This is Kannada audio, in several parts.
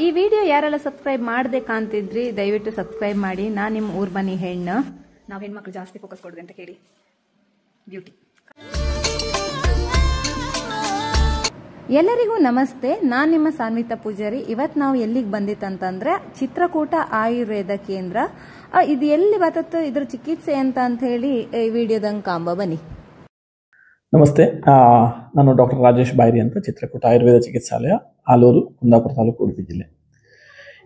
ಈ ವಿಡಿಯೋ ಯಾರೆಲ್ಲ ಸಬ್ಸ್ಕ್ರೈಬ್ ಮಾಡದೆ ಕಾಣ್ತಿದ್ರಿ ದಯವಿಟ್ಟು ಸಬ್ಸ್ಕ್ರೈಬ್ ಮಾಡಿ. ನಾನು ನಿಮ್ಮ ಊರ್ ಮನಿ ಹೆಣ್ಣು. ನಾವು ಹೆಣ್ಮಕ್ಳು ಜಾಸ್ತಿ ಫೋಕಸ್ ಕೊಡ್ರಿ ಅಂತ ಕೇಳಿ ಬ್ಯೂಟಿ. ಎಲ್ಲರಿಗೂ ನಮಸ್ತೆ, ನಾನು ನಿಮ್ಮ ಸಾನ್ವಿತಾ ಪೂಜಾರಿ. ಇವತ್ತು ನಾವು ಎಲ್ಲಿಗೆ ಬಂದಿತ್ತಂತಂದ್ರೆ ಚಿತ್ರಕೂಟ ಆಯುರ್ವೇದ ಕೇಂದ್ರ. ಇದು ಎಲ್ಲಿ ಬರ್ತದೆ, ಇದ್ರ ಚಿಕಿತ್ಸೆ ಅಂತ ಹೇಳಿ ಈ ವಿಡಿಯೋದಂಗೆ ಕಾಂಬ ಬನ್ನಿ. ನಮಸ್ತೆ, ನಾನು ಡಾಕ್ಟರ್ ರಾಜೇಶ್ ಬಾಯ್ರಿ ಅಂತ, ಚಿತ್ರಕೂಟ ಆಯುರ್ವೇದ ಚಿಕಿತ್ಸಾಲಯ, ಆಲೂರು, ಕುಂದಾಪುರ ತಾಲೂಕು, ಉಡುಪಿ ಜಿಲ್ಲೆ.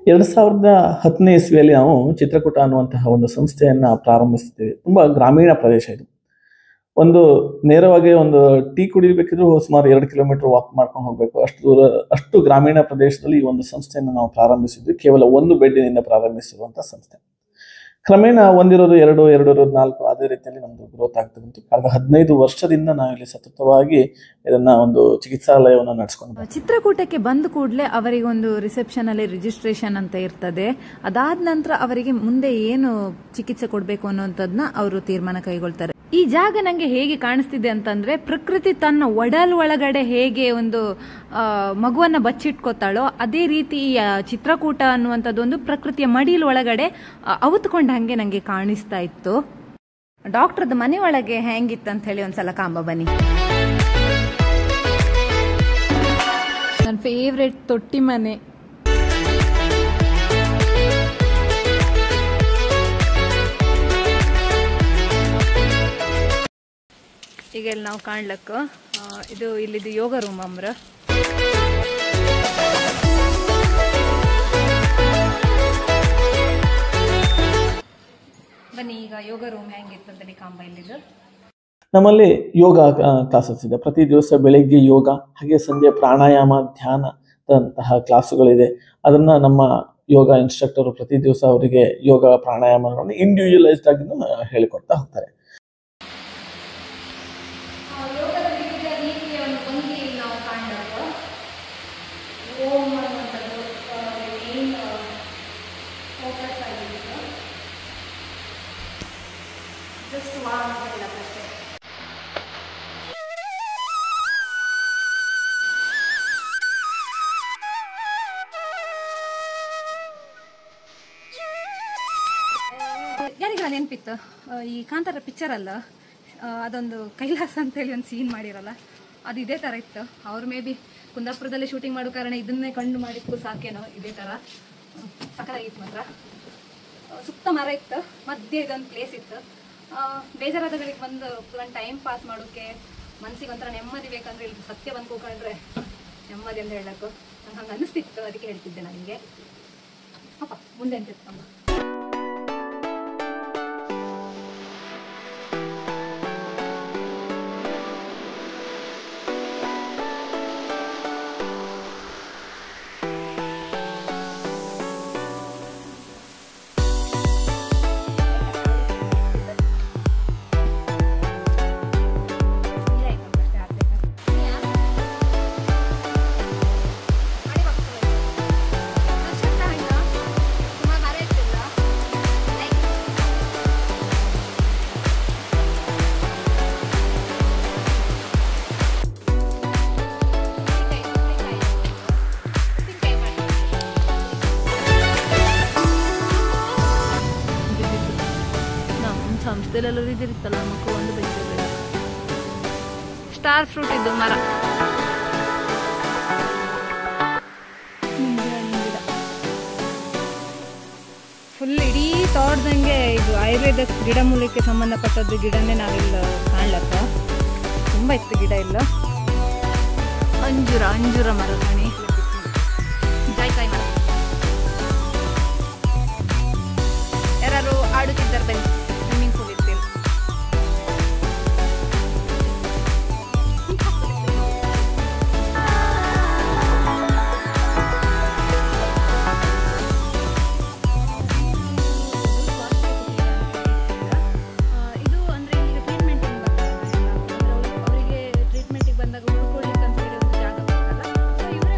2010ನೇ ಇಸ್ವಿಯಲ್ಲಿ ನಾವು ಚಿತ್ರಕೂಟ ಅನ್ನುವಂತಹ ಒಂದು ಸಂಸ್ಥೆಯನ್ನು ಪ್ರಾರಂಭಿಸಿದ್ದೇವೆ. ತುಂಬ ಗ್ರಾಮೀಣ ಪ್ರದೇಶ ಇದು. ಒಂದು ನೇರವಾಗಿ ಒಂದು ಟೀ ಕುಡಿಬೇಕಿದ್ರು ಸುಮಾರು 2 ಕಿಲೋಮೀಟರ್ ವಾಕ್ ಮಾಡ್ಕೊಂಡು ಹೋಗಬೇಕು, ಅಷ್ಟು ಗ್ರಾಮೀಣ ಪ್ರದೇಶದಲ್ಲಿ ಈ ಒಂದು ಸಂಸ್ಥೆಯನ್ನು ನಾವು ಪ್ರಾರಂಭಿಸಿದ್ವಿ. ಕೇವಲ 1 ಬೆಡ್ಡಿನಿಂದ ಪ್ರಾರಂಭಿಸಿರುವಂಥ ಸಂಸ್ಥೆ. ಕ್ರಮೇಣ ಒಂದಿರೋದು 2, 2 ಇರೋದು 4, ಅದೇ ರೀತಿಯಲ್ಲಿ ನಮ್ದು ಗ್ರೋತ್ ಆಗ್ತಾ ಬಂತು. ಕಳೆದ 15 ವರ್ಷದಿಂದ ನಾವಿಲ್ಲಿ ಸತತವಾಗಿ ಇದನ್ನ ಒಂದು ಚಿಕಿತ್ಸಾಲಯವನ್ನು ನಡೆಸ್ಕೊಂಡು. ಚಿತ್ರಕೂಟಕ್ಕೆ ಬಂದ ಕೂಡಲೇ ಅವರಿಗೆ ಒಂದು ರಿಸೆಪ್ಷನ್ ಅಲ್ಲಿ ರಿಜಿಸ್ಟ್ರೇಷನ್ ಅಂತ ಇರ್ತದೆ. ಅದಾದ ನಂತರ ಅವರಿಗೆ ಮುಂದೆ ಏನು ಚಿಕಿತ್ಸೆ ಕೊಡಬೇಕು ಅನ್ನೋಂಥದ್ದನ್ನ ಅವರು ತೀರ್ಮಾನ ಕೈಗೊಳ್ತಾರೆ. ಈ ಜಾಗ ನಂಗೆ ಹೇಗೆ ಕಾಣಿಸ್ತಿದೆ ಅಂತಂದ್ರೆ, ಪ್ರಕೃತಿ ತನ್ನ ಒಡಲ್ ಒಳಗಡೆ ಹೇಗೆ ಒಂದು ಮಗುವನ್ನ ಬಚ್ಚಿಟ್ಕೋತಾಳೋ ಅದೇ ರೀತಿ ಈ ಚಿತ್ರಕೂಟ ಅನ್ನುವಂಥದ್ದು ಒಂದು ಪ್ರಕೃತಿಯ ಮಡಿಲ್ ಒಳಗಡೆ ಅವತ್ಕೊಂಡ ಹಂಗೆ ನಂಗೆ ಕಾಣಿಸ್ತಾ ಇತ್ತು. ಡಾಕ್ಟರ್ದ ಮನೆ ಒಳಗೆ ಹೆಂಗಿತ್ತಂತ ಹೇಳಿ ಒಂದ್ಸಲ ಕಾಂಬ ಬನ್ನಿ. ನನ್ನ ಫೇವ್ರೆಟ್ ತೊಟ್ಟಿ ಮನೆ. ಈಗ ಇಲ್ಲಿ ನಾವು ಕಾಣ್ಲಕ್ಕ ಇದು ಇಲ್ಲಿದು ಯೋಗ ರೂಮ್ ಅಮ್ರ. ಬನ್ನಿ ಈಗ ಯೋಗ ರೂಮ್ ಹೆಂಗಿರ್ತದೆ ಕಾಂಬ ಇಲ್ಲಿದು. ನಮ್ಮಲ್ಲಿ ಯೋಗ ಕ್ಲಾಸಸ್ ಇದೆ. ಪ್ರತಿ ದಿವಸ ಬೆಳಿಗ್ಗೆ ಯೋಗ, ಹಾಗೆ ಸಂಜೆ ಪ್ರಾಣಾಯಾಮ, ಧ್ಯಾನದಂತಹ ಕ್ಲಾಸುಗಳಿದೆ. ಅದನ್ನ ನಮ್ಮ ಯೋಗ ಇನ್ಸ್ಟ್ರಕ್ಟರ್ ಪ್ರತಿ ದಿವಸ ಅವರಿಗೆ ಯೋಗ ಪ್ರಾಣಾಯಾಮಗಳನ್ನು ಇಂಡಿವಿಜುವಲೈಸ್ಡ್ ಆಗಿ ಹೇಳಿಕೊಡ್ತಾ ಹೋಗ್ತಾರೆ. ಯಾರಿಗೆಲ್ಲ ನೆನಪಿತ್ತು ಈ ಕಾಂತಾರ ಪಿಕ್ಚರ್ ಅಲ್ಲ, ಅದೊಂದು ಕೈಲಾಸ ಅಂತ ಹೇಳಿ ಒಂದು ಸೀನ್ ಮಾಡಿರಲ್ಲ, ಅದು ಇದೇ ತರ ಇತ್ತು. ಅವ್ರು ಮೇ ಬಿ ಕುಂದಾಪುರದಲ್ಲಿ ಶೂಟಿಂಗ್ ಮಾಡೋ ಕಾರಣ ಇದನ್ನೇ ಕಂಡು ಮಾಡಿದ್ದು ಸಾಕೇನೋ. ಇದೇ ತರ ಸಕ್ಕತ್ತಾಗಿತ್ತು ಮಾತ್ರ. ಸುತ್ತ ಮರ ಇತ್ತು, ಮಧ್ಯೆ ಇದೊಂದು ಪ್ಲೇಸ್ ಇತ್ತು. ಬೇಜಾರಾದಗಳಿಗೆ ಬಂದು ಒಂದು ಟೈಮ್ ಪಾಸ್ ಮಾಡೋಕೆ, ಮನಸ್ಸಿಗೆ ಒಂಥರ ನೆಮ್ಮದಿ ಬೇಕಂದ್ರೆ ಇಲ್ಲಿ ಸತ್ಯ ಬಂದು ಕೂಕೊಂಡ್ರೆ ನೆಮ್ಮದಿ ಅಂತ ಹೇಳಕ್ಕೂ ನಂಗೆ ಹಂಗೆ ಅನಿಸ್ತಿತ್ತು. ಅದಕ್ಕೆ ಹೇಳ್ತಿದ್ದೆ ನನಗೆ. ಅಪ್ಪ ಮುಂದೆ ಅಂತಿತ್ತಮ್ಮ. ಸಂಸ್ಥೆಲೆಲ್ಲ ಇದಿರುತ್ತಲ್ಲ ಮಕ್ಕಳು ಒಂದು ಬೆಳೆದಿಲ್ಲ. ಸ್ಟಾರ್ ಫ್ರೂಟ್ ಇದು ಮರ. ಫುಲ್ ಇಡೀ ತೋಟದಂಗೆ ಇದು ಆಯುರ್ವೇದ ಗಿಡಮೂಲಿಕೆ ಸಂಬಂಧಪಟ್ಟದ್ದು ಗಿಡನೇ ನಾವಿಲ್ಲ ಕಾಣ್ಲಕ್ಕ. ತುಂಬ ಇತ್ತು ಗಿಡ ಇಲ್ಲ. ಅಂಜೂರ ಮರ ಕಣಿ, ಜಾಯ್ಕಾಯಿ ಮರ. ಯಾರು ಆಡುತ್ತಿದ್ದಾರೆ ಬನ್ನಿ. ಸ್ವಿಮ್ಮಿಂಗ್ ಪೂಲ್ ಇತ್ತು. ಇದು ಅಂದ್ರೆ ಈಗ ಟ್ರೀಟ್ಮೆಂಟ್ ಅವರಿಗೆ ಟ್ರೀಟ್ಮೆಂಟಿಗೆ ಬಂದಾಗ ಉಳ್ಕೊಳ್ಳಿಕ್ಕೆ ಅಂತ ಹೇಳಿ ಒಂದು ಜಾಗ ಬೇಕಲ್ಲ. ಸೊ ಇವರೇ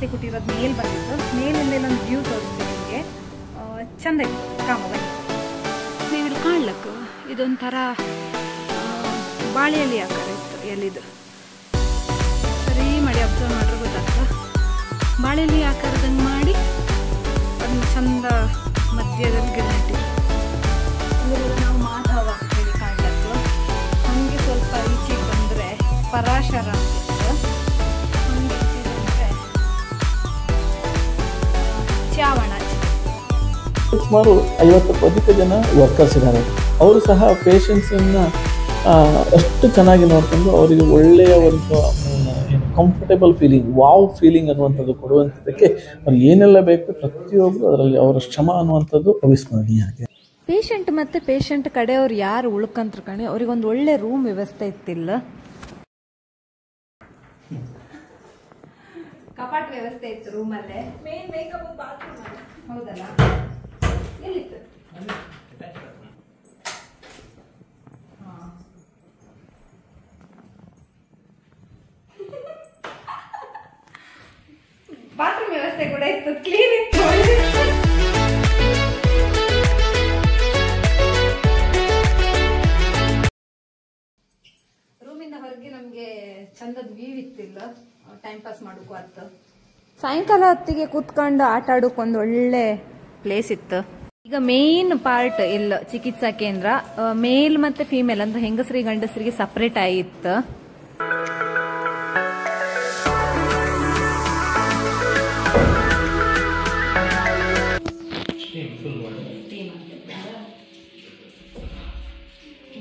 ವ್ಯವಸ್ಥೆ ಕೊಟ್ಟಿರೋದು ಮೇಲ್ ಬಂದಿತ್ತು. ಮೇಲಿಂದ ಇಲ್ಲೊಂದು ವ್ಯೂ ತೋರಿಸ್ತೀನಿ ನಿಮಗೆ, ಚಂದ ಇತ್ತು ಕಾಮ. ನೀವು ಇಲ್ಲಿ ಕಾಣ್ಲಕ್ಕ ಇದೊಂಥರ ಬಾಳೆ ಎಲೆ ಆಕಾರ ಇತ್ತು ಎಲ್ಲಿದು, ಸರಿ ಮಾಡಿ ಅಬ್ಸರ್ವ್ ಮಾಡ್ರೆ ಗೊತ್ತಾಗ್ತದೆ. ಬಾಳೆ ಎಲೆ ಆಕಾರದಂಗೆ ಮಾಡಿ ಅದನ್ನ ಚಂದ ಮಧ್ಯದಲ್ಲಿ ಗಿಡನೆಟ್ಟಿದ್ರು. ಇದರಲ್ಲಿ ನಾವು ಮಾಧವ ಹೇಳಿ ಕಾಣ್ಲತ್ತು. ಹಾಗೆ ಸ್ವಲ್ಪ ಈಚೆಗೆ ಬಂದರೆ ಪರಾಶರ ಅಂತಿತ್ತು, ಹಾಗೆ ಈಚೆಗೆ ಬಂದರೆ ಚಾವಣ. ಸುಮಾರು 50ಕ್ಕೂ ಅಧಿಕ ಜನ ವರ್ಕರ್ಸ್ ಇದ್ದಾರೆ. ಅವರು ಸಹ ಪೇಷಂಟ್ಸನ್ನು ಅಷ್ಟು ಚೆನ್ನಾಗಿ ನೋಡಿಕೊಂಡು ಅವರಿಗೆ ಒಳ್ಳೆಯ ಒಂದು ಕಂಫರ್ಟೇಬಲ್ ಫೀಲಿಂಗ್, ವಾವ್ ಫೀಲಿಂಗ್ ಅನ್ನುವಂಥದ್ದು ಕೊಡುವಂಥದ್ದಕ್ಕೆ ಅವ್ರು ಏನೆಲ್ಲ ಬೇಕು ಪ್ರತಿಯೊಬ್ಬರು ಅದರಲ್ಲಿ ಅವರ ಶ್ರಮ ಅನ್ನುವಂಥದ್ದು ಅವಿಸ್ಮರಣೀಯ. ಪೇಷಂಟ್ ಮತ್ತು ಪೇಷಂಟ್ ಕಡೆಯವ್ರು ಯಾರು ಉಳ್ಕಂತ್ರ ಕಣೆ ಅವ್ರಿಗೊಂದು ಒಳ್ಳೆ ರೂಮ್ ವ್ಯವಸ್ಥೆ ಇತ್ತಿಲ್ಲ, ಕಪಾಟ್ ವ್ಯವಸ್ಥೆ ಇತ್ತು ರೂಮಲ್ಲೇ. ಮೇನ್ ಮೇಕಪ್ ಬಾತ್ರೂಮ್ ಹೌದಲ್ಲ, ಎಲ್ಲಿತ್ತು? ಬಾತ್ರೂಮ್ ವ್ಯವಸ್ಥೆ ಕೂಡ ಇತ್ತು, ಕ್ಲೀನ್ ಇತ್ತು. ರೂಮಿಂದ ಹೊರಗೆ ನಮ್ಗೆ ಚಂದದ ವ್ಯೂ ಇತ್ತಿಲ್ಲ, ಟೈಮ್ ಪಾಸ್ ಮಾಡೋಕು ಆಯ್ತು. ಸಾಯಂಕಾಲ ಹೊತ್ತಿಗೆ ಕೂತ್ಕೊಂಡು ಆಟ ಆಡೋಕೆ ಒಂದು ಒಳ್ಳೆ ಪ್ಲೇಸ್ ಇತ್ತು. ಈಗ ಮೇನ್ ಪಾರ್ಟ್ ಇಲ್ಲ ಚಿಕಿತ್ಸಾ ಕೇಂದ್ರ, ಮೇಲ್ ಮತ್ತೆ ಫೀಮೇಲ್ ಅಂದ್ರೆ ಹೆಂಗಸರಿಗೆ ಗಂಡಸರಿಗೆ ಸಪರೇಟ್ ಆಗಿತ್ತು.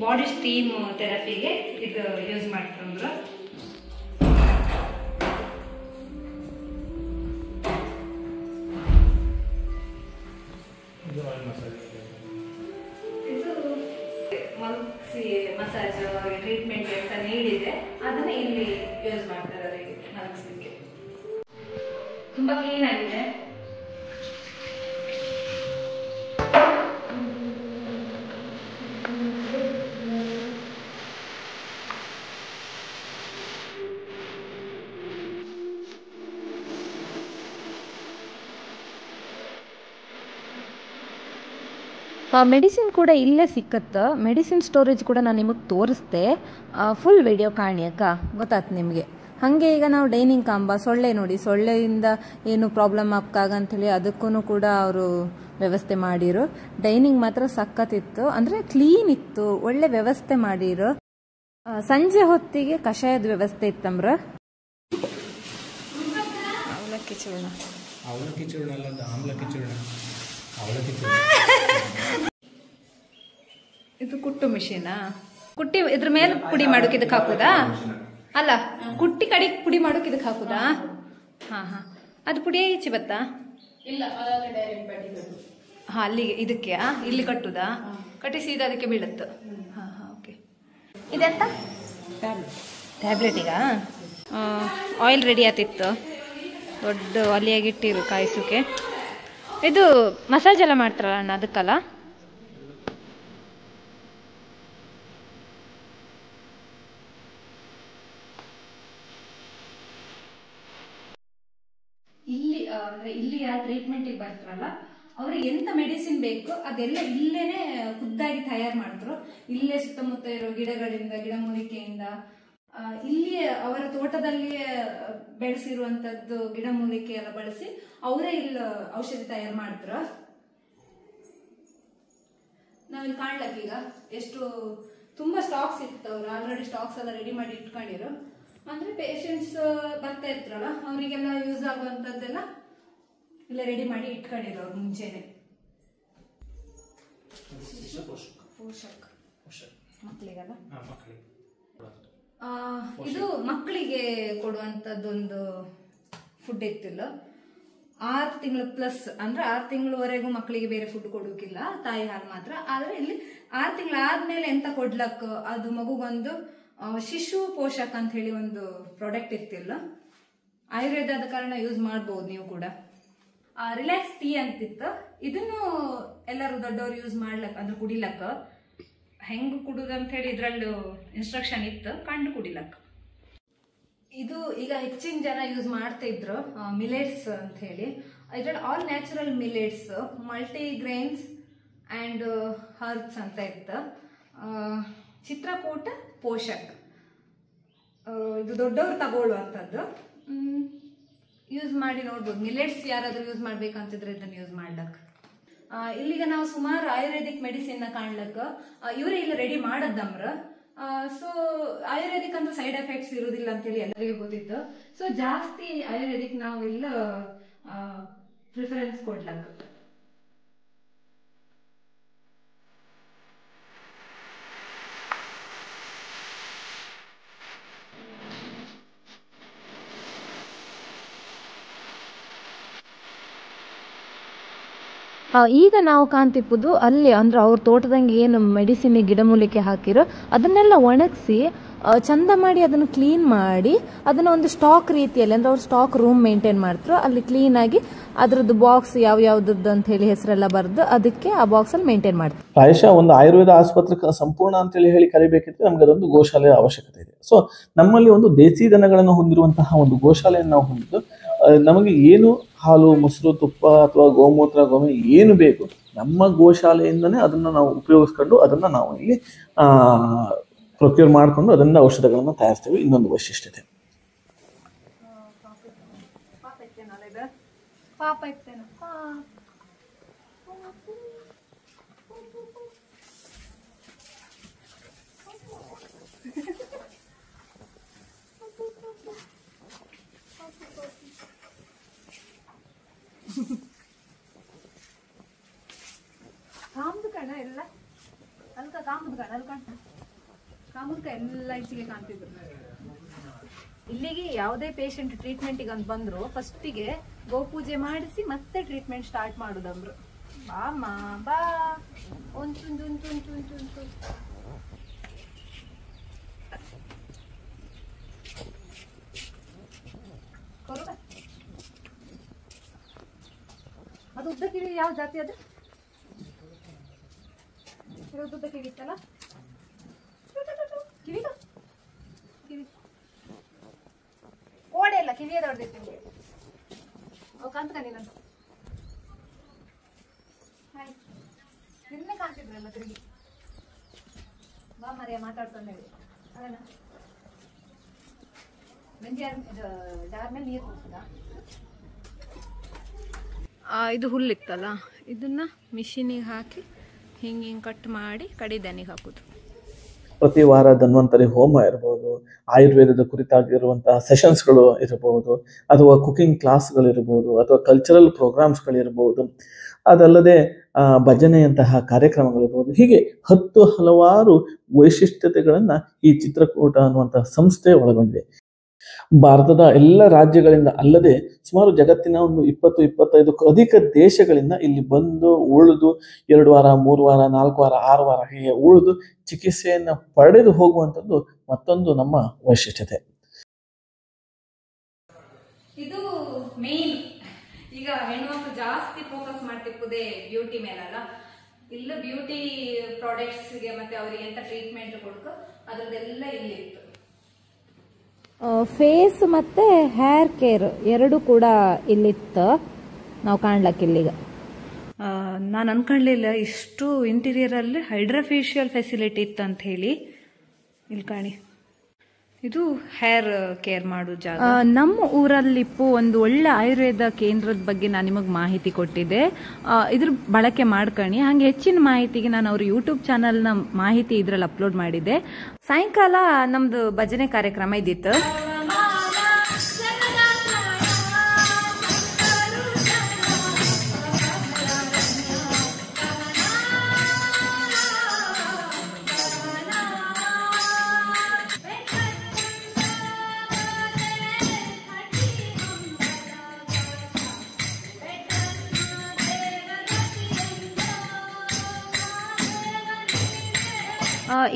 ಬಾಡಿ ಸ್ಟೀಮ್ ಥೆರಪಿಗೆ ಇದು ಯೂಸ್ ಮಾಡ್ತಂದ್ರು. ಇದು ಮಸಾಜ್ ಟ್ರೀಟ್ಮೆಂಟ್ ಅಂತ ನೀಡಿದೆ, ಅದನ್ನ ಇಲ್ಲಿ ಯೂಸ್ ಮಾಡ್ತಾರೆ ಮಲಗಿಸ್ಲಿಕ್ಕೆ. ತುಂಬಾ ಕ್ಲೀನ್ ಆಗಿದೆ. ಮೆಡಿಸಿನ್ ಕೂಡ ಇಲ್ಲೇ ಸಿಕ್ಕತ್ತೆ. ಮೆಡಿಸಿನ್ ಸ್ಟೋರೇಜ್ ಕೂಡ ನಾನು ನಿಮಗೆ ತೋರಿಸ್ದೆ, ಫುಲ್ ವಿಡಿಯೋ ಕಾಣಿಯಕ್ಕ ಗೊತ್ತಾಯ್ತು ನಿಮಗೆ. ಹಾಗೆ ಈಗ ನಾವು ಡೈನಿಂಗ್ ಕಾಂಬ ಸೊಳ್ಳೆ ನೋಡಿ, ಸೊಳ್ಳೆಯಿಂದ ಏನು ಪ್ರಾಬ್ಲಮ್ ಆಗ್ತಾಗಂಥೇಳಿ ಅದಕ್ಕೂ ಕೂಡ ಅವರು ವ್ಯವಸ್ಥೆ ಮಾಡಿರು. ಡೈನಿಂಗ್ ಮಾತ್ರ ಸಖತ್ತಿತ್ತು, ಅಂದರೆ ಕ್ಲೀನ್ ಇತ್ತು, ಒಳ್ಳೆ ವ್ಯವಸ್ಥೆ ಮಾಡಿರು. ಸಂಜೆ ಹೊತ್ತಿಗೆ ಕಷಾಯದ ವ್ಯವಸ್ಥೆ ಇತ್ತಂಬ್ರ. ಅವಲಕ್ಕಿ ಚೂರ್ಣ, ಅವಲಕ್ಕಿ ಚೂರ್ಣ ಅಲ್ಲ, ಆಮ್ಲಕ್ಕಿ ಚೂರ್ಣ. ಇದು ಕುಟ್ಟು ಮಿಷಿನಾ? ಕುಟ್ಟಿ ಇದ್ರ ಮೇಲೆ ಪುಡಿ ಮಾಡೋಕೆ ಇದಕ್ಕೆ ಹಾಕುದಾ? ಅಲ್ಲ, ಕುಟ್ಟಿ ಕಡಿ ಪುಡಿ ಮಾಡೋಕೆ ಇದಕ್ಕೆ ಹಾಕುದಾ? ಹಾ ಹಾ, ಅದು ಪುಡಿ ಈಚೆ ಬತ್ತಾ? ಹಾ, ಅಲ್ಲಿಗೆ ಇದಕ್ಕೆ ಇಲ್ಲಿ ಕಟ್ಟುದಾ? ಕಟ್ಟಿ ಸೀದಾ ಅದಕ್ಕೆ ಬೀಳುತ್ತೆ. ಹಾ ಹಾ, ಓಕೆ. ಇದೆಂತ ಟ್ಯಾಬ್ಲೆಟಿಗಾ? ಆಯಿಲ್ ರೆಡಿ ಆತಿತ್ತು, ದೊಡ್ಡ ಒಲೆಯಾಗಿಟ್ಟಿರು ಕಾಯಿಸೋಕೆ. ಇದು ಮಸಾಜ್ ಎಲ್ಲ ಮಾಡ್ತಾರಲ್ಲ ಅಣ್ಣ, ಅದಕ್ಕಲ್ಲ? ಇಲ್ಲಿ ಅಂದ್ರೆ ಇಲ್ಲಿ ಯಾರು ಟ್ರೀಟ್ಮೆಂಟಿಗೆ ಬರ್ತಾರಲ್ಲ ಅವ್ರಿಗೆ ಎಂತ ಮೆಡಿಸಿನ್ ಬೇಕು ಅದೆಲ್ಲ ಇಲ್ಲೇನೆ ಖುದ್ದಾಗಿ ತಯಾರು ಮಾಡಿದ್ರು. ಇಲ್ಲೇ ಸುತ್ತಮುತ್ತ ಇರೋ ಗಿಡಗಳಿಂದ, ಗಿಡಮೂಲಿಕೆಯಿಂದ, ಇಲ್ಲಿ ಅವರ ತೋಟದಲ್ಲಿಯೇ ಬೆಳೆಸಿರುವಂತದ್ದು ಗಿಡಮೂಲಿಕೆ ಎಲ್ಲ ಬಳಸಿ ಅವರೇ ಇಲ್ಲಿ ಔಷಧಿ ತಯಾರು ಮಾಡಿದ್ರು. ನಾವಿಲ್ಲಿ ಕಾಣ್ಲಕ್ಕ ಈಗ ಎಷ್ಟು ತುಂಬಾ ಸ್ಟಾಕ್ಸ್ ಇತ್ತು, ಅವ್ರು ಆಲ್ರೆಡಿ ಸ್ಟಾಕ್ಸ್ ಎಲ್ಲ ರೆಡಿ ಮಾಡಿ ಇಟ್ಕೊಂಡಿರು. ಅಂದ್ರೆ ಪೇಷಂಟ್ಸ್ ಬರ್ತಾ ಇರ್ತಾರಲ್ಲ ಅವರಿಗೆಲ್ಲ ಯೂಸ್ ಆಗುವಂತದ್ದೆಲ್ಲ ಇಲ್ಲ ರೆಡಿ ಮಾಡಿ ಇಟ್ಕೊಂಡಿರೋ ಅವ್ರು ಮುಂಚೆನೆ. ಪೋಷಕ್ ಮಕ್ಕಳಿಗಲ್ಲ, ಇದು ಮಕ್ಕಳಿಗೆ ಕೊಡುವಂತದ್ದೊಂದು ಫುಡ್ ಇತ್ತಿಲ್ಲ. 6 ತಿಂಗಳು ಪ್ಲಸ್ ಅಂದ್ರೆ 6 ತಿಂಗಳವರೆಗೂ ಮಕ್ಕಳಿಗೆ ಬೇರೆ ಫುಡ್ ಕೊಡೋಕಿಲ್ಲ, ತಾಯಿ ಹಾಲು ಮಾತ್ರ. ಆದ್ರೆ ಇಲ್ಲಿ 6 ತಿಂಗಳಾದ್ಮೇಲೆ ಎಂತ ಕೊಡ್ಲಕ್ಕ, ಅದು ಮಗುಗೊಂದು ಶಿಶು ಪೋಷಕ್ ಅಂತ ಹೇಳಿ ಒಂದು ಪ್ರಾಡಕ್ಟ್ ಇರ್ತಿಲ್ಲ, ಆಯುರ್ವೇದದ ಕಾರಣ ಯೂಸ್ ಮಾಡಬಹುದು ನೀವು ಕೂಡ. ರಿಲ್ಯಾಕ್ಸ್ ಟೀ ಅಂತಿತ್ತು, ಇದನ್ನು ಎಲ್ಲರೂ ದೊಡ್ಡವರು ಯೂಸ್ ಮಾಡ್ಲಕ್ಕ ಅಂದ್ರೆ ಕುಡಿಲಕ್ಕ. ಹೆಂಗ್ ಕುಡುದು ಅಂತ ಹೇಳಿ ಇದ್ರಲ್ಲೂ ಇನ್ಸ್ಟ್ರಕ್ಷನ್ ಇತ್ತು, ಕಂಡು ಕುಡಿಲಕ್ಕ. ಇದು ಈಗ ಹೆಚ್ಚಿನ ಜನ ಯೂಸ್ ಮಾಡ್ತಾ ಇದ್ರು ಮಿಲೆಟ್ಸ್ ಅಂತ ಹೇಳಿ. ಇದ್ರಲ್ಲಿ all natural millets, multigrains and herbs ಅಂತ ಇತ್ತು. ಚಿತ್ರಕೂಟ ಪೋಷಕ್, ಇದು ದೊಡ್ಡವರು ತಗೊಳ್ಳುವಂಥದ್ದು. ಯೂಸ್ ಮಾಡಿ ನೋಡ್ಬೋದು. ಮಿಲೆಟ್ಸ್ ಯಾರಾದರೂ ಯೂಸ್ ಮಾಡ್ಬೇಕಂತಿದ್ರೆ ಇದನ್ನು ಯೂಸ್ ಮಾಡ್ಲಕ್ಕೆ. ಇಲ್ಲಿಗ ನಾವು ಸುಮಾರು ಆಯುರ್ವೇದಿಕ್ ಮೆಡಿಸಿನ್ ಕಾಣ್ಲಕ್ಕ ಇವರೇ ಇಲ್ಲ ರೆಡಿ ಮಾಡದ್ದಮ್ರ. ಸೊ ಆಯುರ್ವೇದಿಕ್ ಅಂತ ಸೈಡ್ ಎಫೆಕ್ಟ್ಸ್ ಇರುವುದಿಲ್ಲ ಅಂತೇಳಿ ಎಲ್ಲರಿಗೂ ಗೊತ್ತಿತ್ತು. ಸೊ ಜಾಸ್ತಿ ಆಯುರ್ವೇದಿಕ್ ನಾವೆಲ್ಲ ಪ್ರಿಫರೆನ್ಸ್ ಕೊಡ್ಲಕ್ಕ. ಈಗ ನಾವು ಕಾಣ್ತಿಪ್ಪುದು ಅಲ್ಲಿ ಅಂದ್ರೆ ಅವ್ರ ತೋಟದಂಗೆ ಏನು ಮೆಡಿಸಿನ್ ಗಿಡಮೂಲಿಕೆ ಹಾಕಿರೋ ಅದನ್ನೆಲ್ಲ ಒಣಗಿಸಿ ಚಂದ ಮಾಡಿ ಅದನ್ನು ಕ್ಲೀನ್ ಮಾಡಿ ಅದನ್ನು ಒಂದು ಸ್ಟಾಕ್ ರೀತಿಯಲ್ಲಿ ಅಂದ್ರೆ ಅವ್ರು ಸ್ಟಾಕ್ ರೂಮ್ ಮೇಂಟೈನ್ ಮಾಡ್ತಾರೆ. ಅಲ್ಲಿ ಕ್ಲೀನಾಗಿ ಅದ್ರದ್ದು ಬಾಕ್ಸ್ ಯಾವ್ಯಾವ್ದು ಅಂತ ಹೇಳಿ ಹೆಸರೆಲ್ಲ ಬರೆದು ಅದಕ್ಕೆ ಆ ಬಾಕ್ಸಲ್ಲಿ ಮೇಂಟೈನ್ ಮಾಡ್ತಾರೆ. ಪ್ರಾಯಶಃ ಒಂದು ಆಯುರ್ವೇದ ಆಸ್ಪತ್ರೆ ಸಂಪೂರ್ಣ ಅಂತೇಳಿ ಹೇಳಿ ಕರಿಬೇಕಿದ್ರೆ ನಮ್ಗೆ ಅದೊಂದು ಗೋಶಾಲೆಯ ಅವಶ್ಯಕತೆ ಇದೆ. ಸೊ ನಮ್ಮಲ್ಲಿ ಒಂದು ದೇಸಿ ದನಗಳನ್ನು ಹೊಂದಿರುವಂತಹ ಒಂದು ಗೋಶಾಲೆಯನ್ನು ನಾವು ಹೊಂದಿದ್ದು ನಮಗೆ ಏನು ಹಾಲು, ಮೊಸರು, ತುಪ್ಪ ಅಥವಾ ಗೋಮೂತ್ರ, ಗೋಮೆ ಏನು ಬೇಕು ನಮ್ಮ ಗೋಶಾಲೆಯಿಂದನೇ ಅದನ್ನು ನಾವು ಉಪಯೋಗಿಸ್ಕೊಂಡು ಅದನ್ನು ನಾವು ಇಲ್ಲಿ ಪ್ರೊಕ್ಯೂರ್ ಮಾಡಿಕೊಂಡು ಅದರಿಂದ ಔಷಧಗಳನ್ನು ತಯಾರಿಸ್ತೀವಿ. ಇನ್ನೊಂದು ವೈಶಿಷ್ಟ್ಯತೆ. ಕಾಮದ ಕಣ ಎಲ್ಲ ಅಲ್ಕ ಕಾಮದ ಕಣ ಅಲ್ಲಿ ಕಾಣ್ತ ಕಾಮದ ಎಲ್ಲ ಇಚ್ಚಿಗೆ ಕಾಣ್ತಿದ್ರು. ಇಲ್ಲಿಗೆ ಯಾವುದೇ ಪೇಷಂಟ್ ಟ್ರೀಟ್ಮೆಂಟಿಗೆ ಅಂತ ಬಂದ್ರು ಫಸ್ಟಿಗೆ ಗೋಪೂಜೆ ಮಾಡಿಸಿ ಮತ್ತೆ ಟ್ರೀಟ್ಮೆಂಟ್ ಸ್ಟಾರ್ಟ್ ಮಾಡುದಂದ್ರು. ಬಾಮ್ಮ ಬಾ ಒಂಚುಂಚು ಒಂಚುಂಚು ಒಂಚುಂಚು ಅದು ಉದ್ದ ಕಿವಿ ಯಾವ ಜಾತಿ ಅದು? ಉದ್ದ ಕಿವಿ ಇತ್ತಲ್ಲ ಕಿವಿ ಕಿವಿ ಓಡೆ ಇಲ್ಲ ಕಿವಿಯದ ಹೊಡೆದೈತೆ ನಿಮಗೆ. ಅವು ಕಾಣ್ತಕ ನೀನಂತ ಹಾಯ್ ನಿನ್ನೆ ಕಾಣ್ತಿದ್ರಲ್ಲ ತಿರುಗಿ. ಬಾ ಮರಿಯ ಮಾತಾಡ್ತಾನೆ ಅದನ್ನ ಮೆಂಜಿ ಜಾರ್ ಮೇಲೆ ನೀರು ಕೊಡ್ತದ. ಇದು ಹುಲ್ಲಿತ್ತಲ್ಲ ಇದನ್ನ ಮಿಷಿನಿಗೆ ಹಾಕಿ ಹಿಂಗೆ ಹಿಂಗೆ ಕಟ್ ಮಾಡಿ ಕಡಿ ದನಿಗೆ ಹಾಕೋದು. ಪ್ರತಿ ವಾರ ಧನ್ವಂತರಿ ಹೋಮ ಇರ್ಬೋದು, ಆಯುರ್ವೇದದ ಕುರಿತಾಗಿರುವಂತಹ ಸೆಷನ್ಸ್ಗಳು ಇರಬಹುದು, ಅಥವಾ ಕುಕಿಂಗ್ ಕ್ಲಾಸ್ಗಳಿರ್ಬೋದು, ಅಥವಾ ಕಲ್ಚರಲ್ ಪ್ರೋಗ್ರಾಮ್ಸ್ಗಳಿರ್ಬೋದು, ಅದಲ್ಲದೆ ಭಜನೆಯಂತಹ ಕಾರ್ಯಕ್ರಮಗಳಿರ್ಬೋದು. ಹೀಗೆ ಹಲವಾರು ವೈಶಿಷ್ಟ್ಯತೆಗಳನ್ನು ಈ ಚಿತ್ರಕೂಟ ಅನ್ನುವಂತಹ ಸಂಸ್ಥೆ ಒಳಗೊಂಡಿದೆ. ಭಾರತದ ಎಲ್ಲ ರಾಜ್ಯಗಳಿಂದ ಅಲ್ಲದೆ ಸುಮಾರು ಜಗತ್ತಿನ ಒಂದು 20-25ಕ್ಕೂ ಅಧಿಕ ದೇಶಗಳಿಂದ ಇಲ್ಲಿ ಬಂದು ಉಳಿದು 2 ವಾರ, 3 ವಾರ, 4 ವಾರ, 6 ವಾರ ಹೀಗೆ ಉಳಿದು ಚಿಕಿತ್ಸೆಯನ್ನು ಪಡೆದು ಹೋಗುವಂಥದ್ದು ಮತ್ತೊಂದು ನಮ್ಮ ವೈಶಿಷ್ಟ್ಯತೆ. ಇದು ಮೇನ್ ಈಗ ಹೆಣ್ಮಕ್ಳು ಜಾಸ್ತಿ ಫೋಕಸ್ ಮಾಡ್ತಿಪ್ಪುದೇ ಬ್ಯೂಟಿ ಮೇಲಲ್ಲ. ಇಲ್ಲ ಬ್ಯೂಟಿ ಪ್ರಾಡಕ್ಟ್ಸ್ಗೆ ಮತ್ತೆ ಅವರಿಗೆ ಎಂತ ಟ್ರೀಟ್ಮೆಂಟ್ ಕೊಡ್ಕೊ ಅದ್ರದ್ದೆಲ್ಲ ಇಲ್ಲಿ ಇತ್ತು. ಫೇಸ್ ಮತ್ತೆ ಹೇರ್ ಕೇರ್ ಎರಡು ಕೂಡ ಇಲ್ಲಿತ್ತು ನಾವು ಕಾಣ್ಲಕ್ಕೆ. ಇಲ್ಲಿಗ ನಾನು ಅನ್ಕೊಳ್ಳಿಲ್ಲ ಇಷ್ಟು ಇಂಟೀರಿಯರ್ ಅಲ್ಲಿ ಹೈಡ್ರಾಫೇಶಿಯಲ್ ಫೆಸಿಲಿಟಿ ಇತ್ತು ಅಂತ ಹೇಳಿ. ಇಲ್ಲಿ ಕಾಣಿ, ಇದು ಹೇರ್ ಕೇರ್ ಮಾಡೋ ಜಾಗ. ನಮ್ಮ ಊರಲ್ಲಿಪ್ಪು ಒಂದು ಒಳ್ಳೆ ಆಯುರ್ವೇದ ಕೇಂದ್ರದ ಬಗ್ಗೆ ನಾನು ನಿಮಗೆ ಮಾಹಿತಿ ಕೊಟ್ಟಿದ್ದೆ. ಇದ್ರ ಬಳಕೆ ಮಾಡ್ಕಣಿ. ಹಾಗೆ ಹೆಚ್ಚಿನ ಮಾಹಿತಿಗೆ ನಾನು ಅವ್ರ ಯೂಟ್ಯೂಬ್ ಚಾನಲ್ನ ಮಾಹಿತಿ ಇದ್ರಲ್ಲಿ ಅಪ್ಲೋಡ್ ಮಾಡಿದ್ದೆ. ಸಾಯಂಕಾಲ ನಮ್ದು ಭಜನೆ ಕಾರ್ಯಕ್ರಮ ಇದ್ದಿತ್ತು.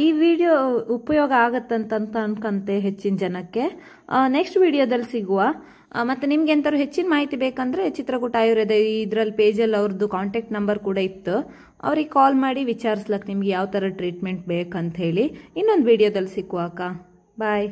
ಈ ವಿಡಿಯೋ ಉಪಯೋಗ ಆಗತ್ತಂತ ಅನ್ಕಂತೆ ಹೆಚ್ಚಿನ ಜನಕ್ಕೆ. ನೆಕ್ಸ್ಟ್ ವಿಡಿಯೋದಲ್ಲಿ ಸಿಗುವ. ಮತ್ತೆ ನಿಮ್ಗೆ ಎಂತಾರು ಹೆಚ್ಚಿನ ಮಾಹಿತಿ ಬೇಕಂದ್ರೆ ಚಿತ್ರಕೂಟ ಆಯುರ್ವೇದ ಇದ್ರಲ್ಲಿ ಪೇಜಲ್ಲಿ ಅವ್ರದ್ದು ಕಾಂಟ್ಯಾಕ್ಟ್ ನಂಬರ್ ಕೂಡ ಇತ್ತು. ಅವ್ರಿಗೆ ಕಾಲ್ ಮಾಡಿ ವಿಚಾರಿಸ್ಲಕ್ ನಿಮ್ಗೆ ಯಾವ ಥರ ಟ್ರೀಟ್ಮೆಂಟ್ ಬೇಕಂತ ಹೇಳಿ. ಇನ್ನೊಂದು ವಿಡಿಯೋದಲ್ಲಿ ಸಿಕ್ಕುವ ಅಕ್ಕ. ಬಾಯ್.